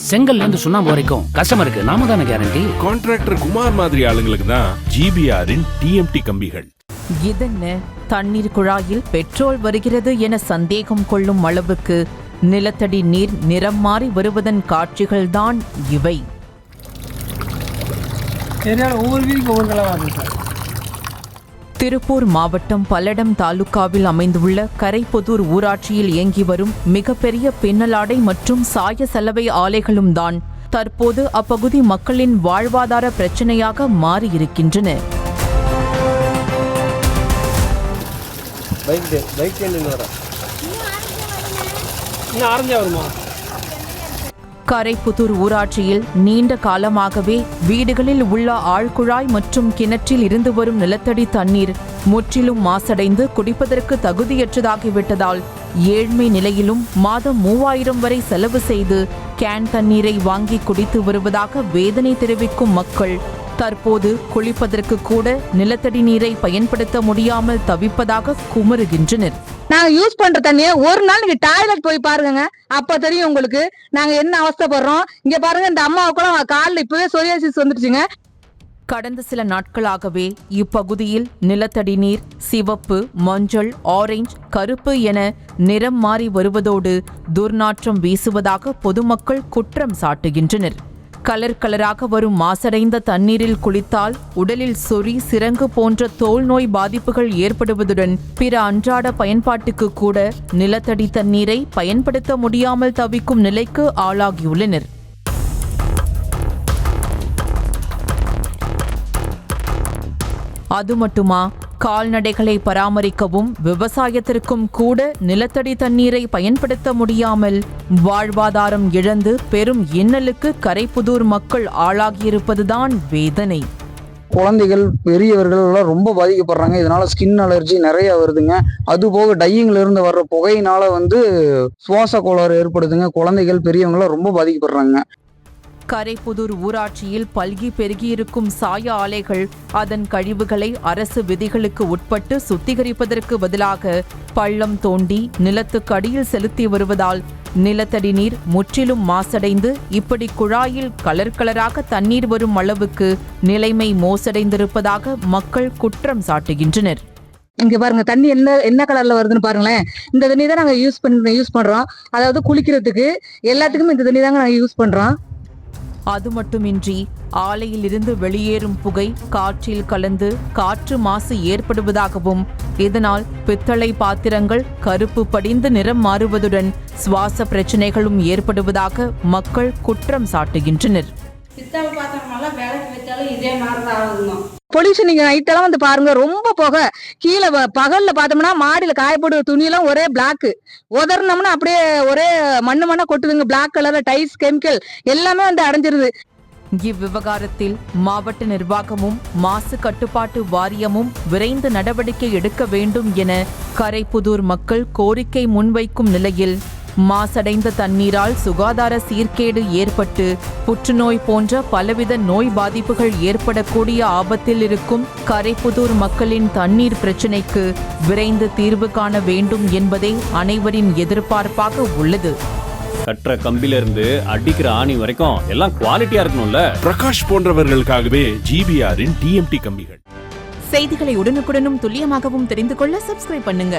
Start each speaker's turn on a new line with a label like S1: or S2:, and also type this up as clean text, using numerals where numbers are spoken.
S1: செங்கல்ல இருந்து சுண்ணாம்பு வரைக்கும் கஸ்டமருக்கு நாம தானே கேரண்டி.
S2: கான்ட்ராக்டர் குமார் மாதிரி ஆளுங்களுக்கு தான் ஜிபிஆரின் டிஎம்டி கம்பிகள்.
S3: இதென்ன, தண்ணீர் குழாயில் பெட்ரோல் வருகிறது என சந்தேகம் கொள்ளும் அளவுக்கு நிலத்தடி நீர் நிறம் மாறி வருவதன் காட்சிகள்தான் இவை. திருப்பூர் மாவட்டம் பல்லடம் தாலுகாவில் அமைந்துள்ள கரைப்புதூர் ஊராட்சியில் இயங்கி வரும் மிகப்பெரிய பின்னலாடை மற்றும் சாய சலவை ஆலைகளும் தான் தற்போது அப்பகுதி மக்களின் வாழ்வாதார பிரச்சனையாக மாறியிருக்கின்றன. கரைப்புதூர் ஊராட்சியில் நீண்ட காலமாகவே வீடுகளில் உள்ள ஆழ்குழாய் மற்றும் கிணற்றில் இருந்து வரும் நிலத்தடி தண்ணீர் முற்றிலும் மாசடைந்து குடிப்பதற்கு தகுதியற்றதாகிவிட்டதால் ஏழ்மை நிலையிலும் மாதம் 3000 வரை செலவு செய்து கேன் தண்ணீரை வாங்கி குடித்து வருவதாக வேதனை தெரிவிக்கும் மக்கள் தற்போது குளிப்பதற்கு கூட நிலத்தடி நீரை பயன்படுத்த முடியாமல் தவிப்பதாக குமருகின்றனர்.
S4: நாங்க யூஸ் பண்ற தண்ணிய ஒரு நாள் நீங்க டாய்லெட் போய் பாருங்க, அப்ப தெரியும் உங்களுக்கு நாங்க என்ன அவஸ்தைப்படுறோம். இங்க பாருங்க, இந்த அம்மாவுக்குலாம் காலில் இப்பவே சொரியாசிஸ் வந்துருச்சுங்க.
S3: கடந்த சில நாட்களாகவே இப்பகுதியில் நிலத்தடி நீர் சிவப்பு, மஞ்சள், ஆரஞ்சு, கருப்பு என நிறம் மாறி வருவதோடு துர்நாற்றம் வீசுவதாக பொதுமக்கள் குற்றம் சாட்டுகின்றனர். கலராக வரும் மாசடைந்த தண்ணீரில் குளித்தால் உடலில் சொறி, சிரங்கு போன்ற தோல் நோய் பாதிப்புகள் ஏற்படுவதுடன் பிற அன்றாட பயன்பாட்டுக்கு கூட நிலத்தடி தண்ணீரை பயன்படுத்த முடியாமல் தவிக்கும் நிலைக்கு ஆளாகியுள்ளனர். அது மட்டுமா, கால்நடைகளை பராமரிக்கவும் விவசாயத்திற்கும் கூட நிலத்தடி தண்ணீரை பயன்படுத்த முடியாமல் வாழ்வாதாரம் இழந்து பெரும் இன்னலுக்கு கரைப்புதூர் மக்கள் ஆளாகியிருப்பதுதான் வேதனை.
S5: குழந்தைகள், பெரியவர்கள் எல்லாம் ரொம்ப பாதிக்கப்படுறாங்க. இதனால ஸ்கின் அலர்ஜி நிறைய வருதுங்க. அது போக டையிங்ல இருந்து வர்ற புகையினால சுவாச கோளாறு ஏற்படுதுங்க. குழந்தைகள், பெரியவங்க எல்லாம் ரொம்ப பாதிக்கப்படுறாங்க.
S3: கரைப்புதூர் ஊராட்சியில் பல்கி பெருகியிருக்கும் சாய ஆலைகள் அதன் கழிவுகளை அரசு விதிகளுக்கு உட்பட்டு சுத்திகரிப்பதற்கு பதிலாக பள்ளம் தோண்டி நிலத்துக்கு அடியில் செலுத்தி வருவதால் நிலத்தடி நீர் முற்றிலும் மாசடைந்து இப்படி குழாயில் கலராக தண்ணீர் வரும் அளவுக்கு நிலைமை மோசடைந்திருப்பதாக மக்கள் குற்றம் சாட்டுகின்றனர்.
S4: இங்க பாருங்க, தண்ணி என்ன கலர்ல வருதுன்னு பாருங்களேன். இந்த தண்ணி தான் நாங்க யூஸ் பண்றோம். அதாவது குளிக்கிறதுக்கு எல்லாத்துக்குமே இந்த தண்ணி தாங்க நாங்க யூஸ் பண்றோம்.
S3: அது மட்டுமின்றி ஆலையிலிருந்து வெளியேறும் புகை காற்றில் கலந்து காற்று மாசு ஏற்படுவதாகவும் இதனால் பித்தளை பாத்திரங்கள் கருப்பு படிந்து நிறம் மாறுவதுடன் சுவாச பிரச்சனைகளும் ஏற்படுவதாக மக்கள் குற்றம் சாட்டுகின்றனர்.
S4: பொல்யூஷன் நீங்க நைட்டெல்லாம் பாருங்க, ரொம்ப புகை. கீழே பகல்ல பார்த்தோம்னா மாடியில காயப்படுற துணியெல்லாம் ஒரே பிளாக், உதறினோம்னா அப்படியே ஒரே மண்ணா கொட்டுதுங்க. பிளாக் கலர்ல டைல்ஸ், கெமிக்கல் எல்லாமே அடைஞ்சிருது.
S3: இவ்விவகாரத்தில் மாவட்ட நிர்வாகமும் மாசு கட்டுப்பாட்டு வாரியமும் விரைந்து நடவடிக்கை எடுக்க வேண்டும் என கரைப்புதூர் மக்கள் கோரிக்கை முன்வைக்கும் நிலையில் மாசடைந்த தண்ணீரால் சுகாதார சீர்கேடு ஏற்பட்டு புற்றுநோய் போன்ற பலவித நோய் பாதிப்புகள் ஏற்படக்கூடிய ஆபத்தில் இருக்கும் கரைப்புதூர் மக்களின் தண்ணீர் பிரச்சினைக்கு விரைந்து தீர்வு காண வேண்டும் என்பதே அனைவரின் எதிர்பார்ப்பாக உள்ளது.
S6: கற்ற கம்பில இருந்து அடிக்கிற ஆணி வரைக்கும் எல்லாம் குவாலிட்டியா இருக்கணும்ல.
S2: பிரகாஷ் போன்றவர்களுக்காகவே ஜிபிஆரின் டிஎம்டி கம்பிகள்.
S3: செய்திகளை உடனுக்குடனும் துல்லியமாகவும் தெரிந்து கொள்ள சப்ஸ்கிரைப் பண்ணுங்க.